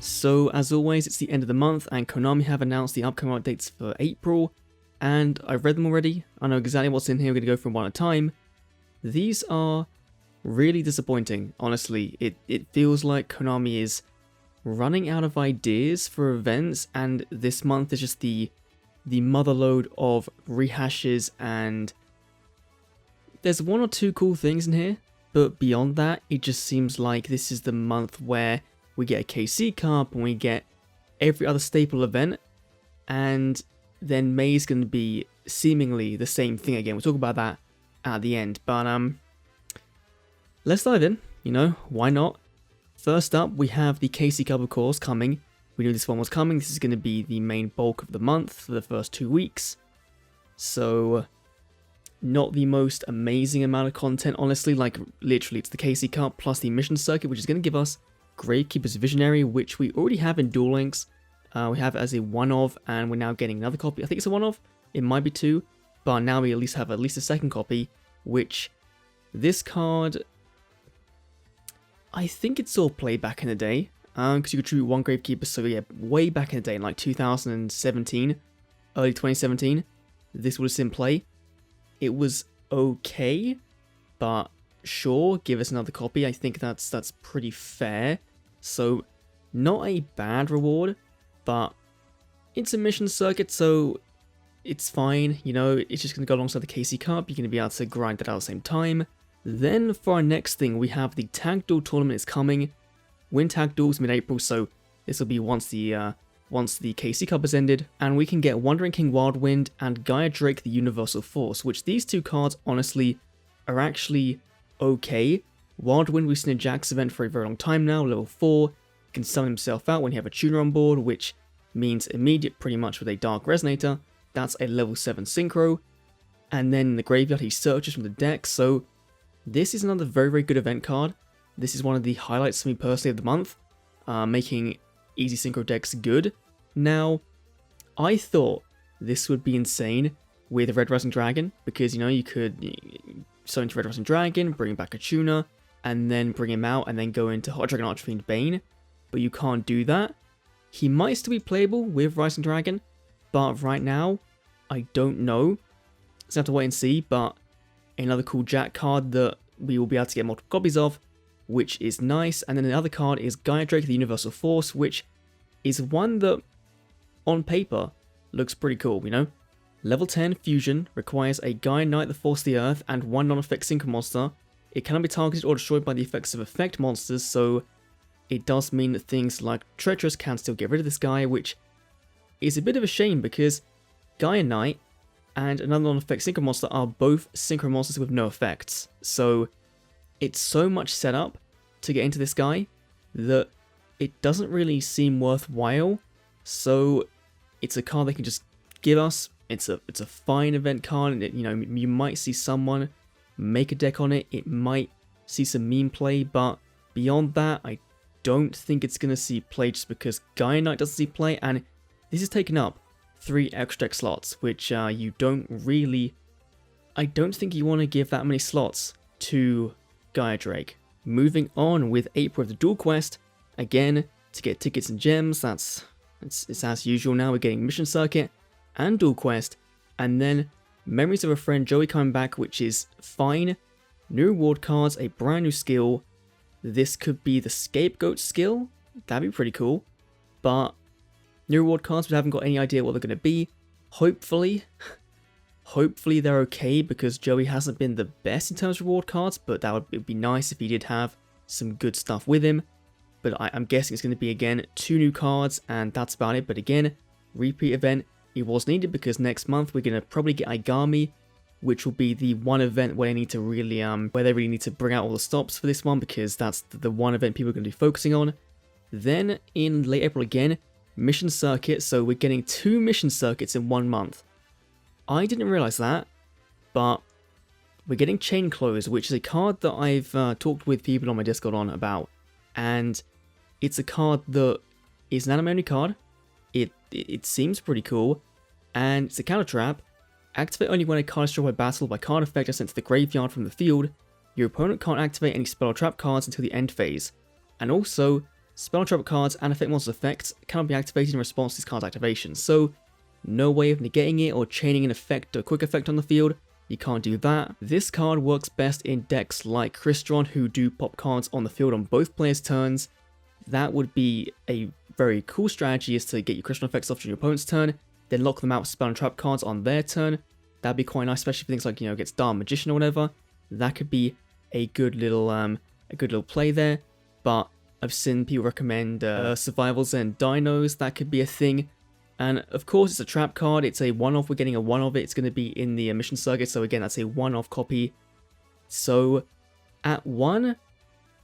So as always, it's the end of the month and Konami have announced the upcoming updates for April, and I've read them already. I know exactly what's in here. We're going to go through them one at a time. These are really disappointing, honestly. It feels like Konami is running out of ideas for events, and this month is just the motherload of rehashes, and there's one or two cool things in here, but beyond that, it just seems like this is the month where we get a KC Cup and we get every other staple event, and then May is going to be seemingly the same thing again. We'll talk about that at the end, but let's dive in, why not? First up, we have the KC Cup, of course, coming. We knew this one was coming. This is going to be the main bulk of the month for the first 2 weeks. So, not the most amazing amount of content, honestly. Like, literally, it's the KC Cup plus the mission circuit, which is going to give us Gravekeeper's Visionary, which we already have in Duel Links. We have it as a one-of, and we're now getting another copy. I think it's a one-of. It might be two, but now we at least have a second copy, which this card, I think it saw play back in the day, because you could tribute one Gravekeeper. So yeah, way back in the day, in like 2017, early 2017, this would have seen play. It was okay, but sure, give us another copy. I think that's pretty fair. So not a bad reward, but it's a mission circuit, so it's fine. It's just going to go alongside the KC Cup. You're going to be able to grind that out at the same time. Then for our next thing, we have the Tag Duel tournament is coming. Win Tag Duels mid-April, so this will be once the KC Cup has ended, and we can get Wandering King Wildwind and Gaia Drake the Universal Force, which these two cards honestly are actually okay. Wildwind, we've seen a Jax event for a very long time now, level 4, can summon himself out when you have a tuner on board, which means immediate pretty much with a Dark Resonator. That's a level 7 synchro. And then in the graveyard he searches from the deck, so this is another very, very good event card. This is one of the highlights for me personally of the month, making easy synchro decks good. Now, I thought this would be insane with Red Rising Dragon, because you could summon to Red Rising Dragon, bring back a tuner, and then bring him out, and then go into Hot Dragon Archfiend Bane. But you can't do that. He might still be playable with Rising Dragon, but right now, I don't know. So I have to wait and see, but another cool Jack card that we will be able to get multiple copies of, which is nice. And then the other card is Gaia Drake, the Universal Force, which is one that, on paper, looks pretty cool, Level 10 Fusion requires a Gaia Knight, the Force of the Earth, and one non-effect synchro monster. It cannot be targeted or destroyed by the effects of effect monsters, so it does mean that things like Treacherous can still get rid of this guy, which is a bit of a shame because Gaia Knight and another non-effect synchro monster are both synchro monsters with no effects. So it's so much setup to get into this guy that it doesn't really seem worthwhile. So it's a card they can just give us. It's a fine event card. You might see someone make a deck on it. It might see some meme play, but beyond that, I don't think it's going to see play just because Gaia Knight doesn't see play, and this is taking up 3 extra deck slots, which you don't really... I don't think you want to give that many slots to Gaia Drake. Moving on with April of the Duel Quest, again, to get tickets and gems, it's as usual now, we're getting Mission Circuit and Duel Quest, and then Memories of a Friend Joey coming back, which is fine. New reward cards, a brand new skill. This could be the Scapegoat skill, that'd be pretty cool, but new reward cards, we haven't got any idea what they're going to be. Hopefully they're okay, because Joey hasn't been the best in terms of reward cards, but it would be nice if he did have some good stuff with him. But I'm guessing it's going to be, again, 2 new cards, and that's about it. But again, repeat event, it was needed, because next month we're going to probably get Igami, which will be the one event where they need to really, where they really need to bring out all the stops for this one, because that's the one event people are going to be focusing on. Then in late April again, Mission Circuit, so we're getting 2 mission circuits in 1 month. I didn't realize that, but we're getting Chain Close, which is a card that I've talked with people on my Discord on about, and it's a card that is an anime-only card. It seems pretty cool, and it's a counter trap. Activate only when a card is destroyed by battle by card effect is sent to the graveyard from the field. Your opponent can't activate any spell or trap cards until the end phase. And also, spell trap cards and effect monster effects cannot be activated in response to these cards' activations. So, no way of negating it or chaining an effect or quick effect on the field. You can't do that. This card works best in decks like Crystron, who do pop cards on the field on both players' turns. That would be a very cool strategy, is to get your Crystron effects off during your opponent's turn, then lock them out with spell and trap cards on their turn. That'd be quite nice, especially for things like, against Dark Magician or whatever. That could be a good little play there. But I've seen people recommend Survivals and Dinos. That could be a thing. And of course, it's a trap card. It's a one-off. We're getting a one of it. It's going to be in the mission circuit. So again, that's a one-off copy. So at 1,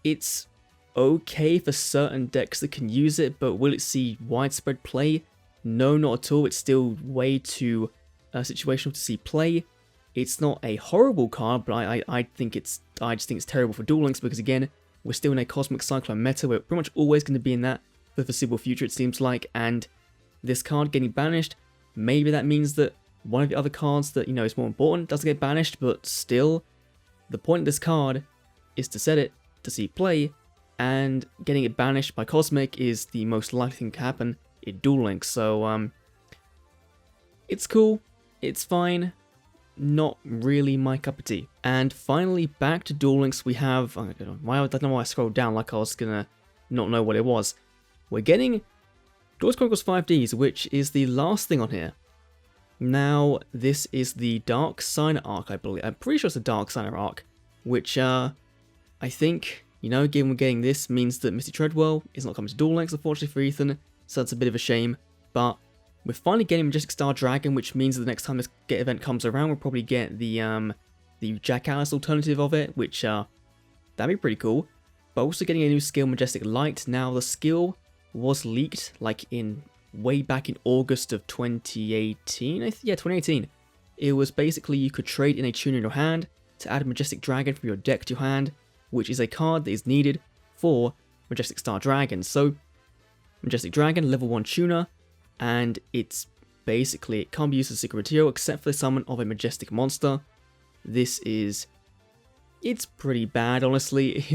it's okay for certain decks that can use it, but will it see widespread play? No, not at all. It's still way too situational to see play. It's not a horrible card, but I just think it's terrible for Duel Links, because again, we're still in a Cosmic Cyclone meta. We're pretty much always going to be in that for the foreseeable future, it seems like, and this card getting banished, maybe that means that one of the other cards that, is more important doesn't get banished, but still, the point of this card is to set it to see play, and getting it banished by Cosmic is the most likely thing to happen in Duel Links. So, it's cool, it's fine, not really my cup of tea. And finally, back to Duel Links, we have, I don't know why I scrolled down like I was gonna not know what it was. We're getting Duel Chronicles 5D'S, which is the last thing on here. Now, this is the Dark Signer arc, I believe. I'm pretty sure it's a Dark Signer arc, which, I think, given we're getting this, means that Misty Treadwell is not coming to Duel Links, unfortunately for Ethan, so that's a bit of a shame. But we're finally getting Majestic Star Dragon, which means that the next time this event comes around, we'll probably get the Jack Alice alternative of it, which, that'd be pretty cool. But also getting a new skill, Majestic Light. Now, the skill was leaked like way back in August of 2018. Yeah, 2018. It was basically you could trade in a tuner in your hand to add a Majestic Dragon from your deck to your hand, which is a card that is needed for Majestic Star Dragon. So, Majestic Dragon, level 1 tuner, and it can't be used as a secret material except for the summon of a Majestic monster. It's pretty bad, honestly.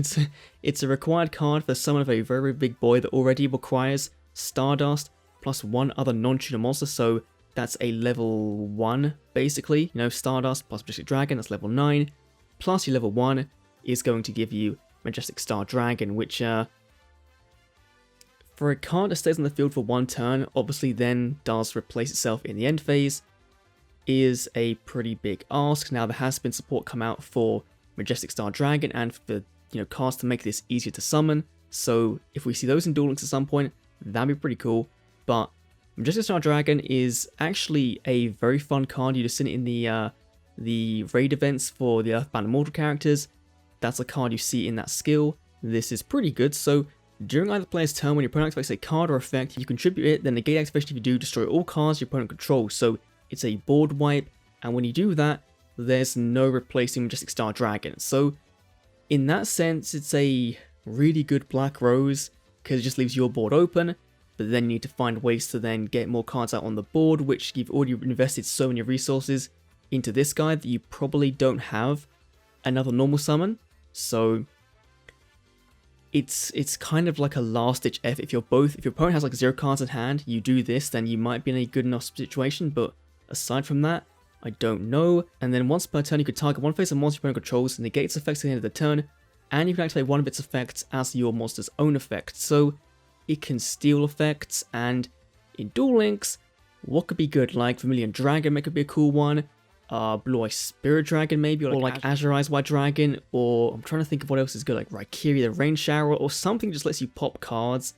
It's a required card for the summon of a very, very big boy that already requires Stardust plus one other non-tuner monster, so that's a level 1, basically. Stardust plus Majestic Dragon, that's level 9, plus your level 1 is going to give you Majestic Star Dragon, which, for a card that stays on the field for 1 turn, obviously then does replace itself in the end phase, is a pretty big ask. Now, there has been support come out for Majestic Star Dragon and for cards to make this easier to summon, so if we see those in Duel Links at some point, that'd be pretty cool. But Majestic Star Dragon is actually a very fun card. You just see it in the raid events for the Earthbound Immortal characters. That's a card you see in that skill. This is pretty good, so during either player's turn, when your opponent activates a card or effect, if you contribute it, then negate activation if you do, destroy all cards your opponent controls, so it's a board wipe, and when you do that, there's no replacing Majestic Star Dragon. So, in that sense, it's a really good Black Rose, because it just leaves your board open, but then you need to find ways to then get more cards out on the board, which you've already invested so many resources into this guy that you probably don't have another normal summon. So, it's kind of like a last-ditch effort. If your opponent has like 0 cards in hand, you do this, then you might be in a good enough situation, but aside from that, I don't know. And then once per turn, you could target one face of monster your opponent controls, negate its effects at the end of the turn, and you can activate one of its effects as your monster's own effect. So it can steal effects, and in Duel Links, what could be good? Like Vermilion Dragon could be a cool one, Blue Eye Spirit Dragon maybe, or like Azure Eyes White Dragon, or I'm trying to think of what else is good, like Raikiri the Rain Shower, or something just lets you pop cards,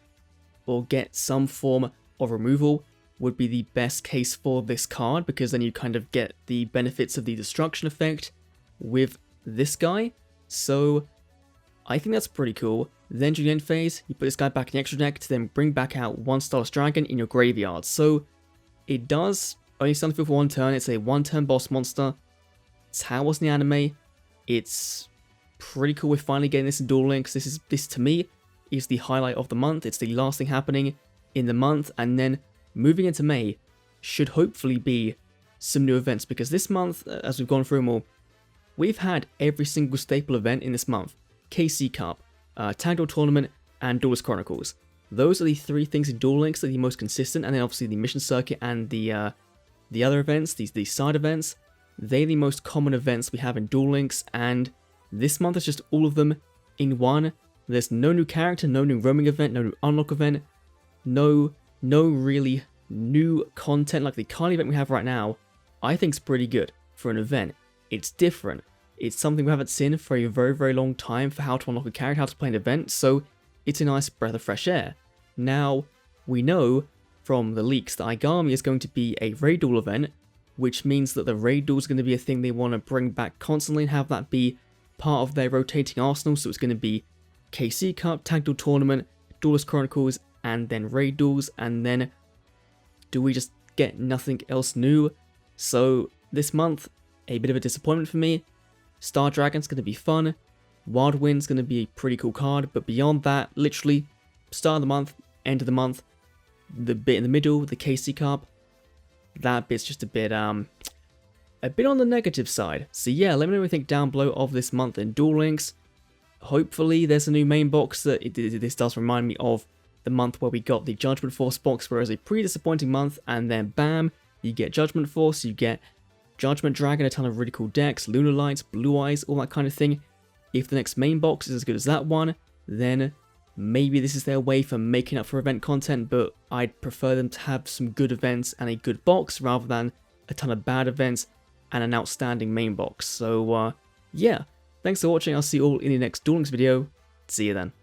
or get some form of removal would be the best case for this card, because then you kind of get the benefits of the destruction effect with this guy. So I think that's pretty cool. Then during the end phase, you put this guy back in the extra deck to then bring back out 1 Starless Dragon in your graveyard. So it does only stand on the field for 1 turn. It's a 1-turn boss monster. It's how it was in the anime. It's pretty cool. We're finally getting this in Duel Links. This to me is the highlight of the month. It's the last thing happening in the month, and then moving into May should hopefully be some new events, because this month, as we've gone through them all, we've had every single staple event in this month. KC Cup, Tag Duel Tournament, and Duelist Chronicles. Those are the 3 things in Duel Links that are the most consistent, and then obviously the mission circuit and the other events, these side events, they're the most common events we have in Duel Links, and this month is just all of them in one. There's no new character, no new roaming event, no new unlock event, no really new content like the Kali event we have right now. I think it's pretty good for an event. It's different. It's something we haven't seen for a very, very long time for how to unlock a character, how to play an event, so it's a nice breath of fresh air. Now, we know from the leaks that Igami is going to be a raid duel event, which means that the raid duel is going to be a thing they want to bring back constantly and have that be part of their rotating arsenal. So it's going to be KC Cup, Tag Duel Tournament, Duelist Chronicles, and then raid duels, and then do we just get nothing else new? So this month, a bit of a disappointment for me. Star Dragon's going to be fun, Wild Wind's going to be a pretty cool card, but beyond that, literally, start of the month, end of the month, the bit in the middle, the KC Cup, that bit's just a bit on the negative side. So yeah, let me know what you think down below of this month in Duel Links. Hopefully there's a new main box. This does remind me of the month where we got the Judgment Force box, where it was a pretty disappointing month, and then bam, you get Judgment Force, you get Judgment Dragon, a ton of really cool decks, Lunar Lights, Blue Eyes, all that kind of thing. If the next main box is as good as that one, then maybe this is their way for making up for event content, but I'd prefer them to have some good events and a good box rather than a ton of bad events and an outstanding main box. So yeah, thanks for watching. I'll see you all in the next Duel Links video. See you then.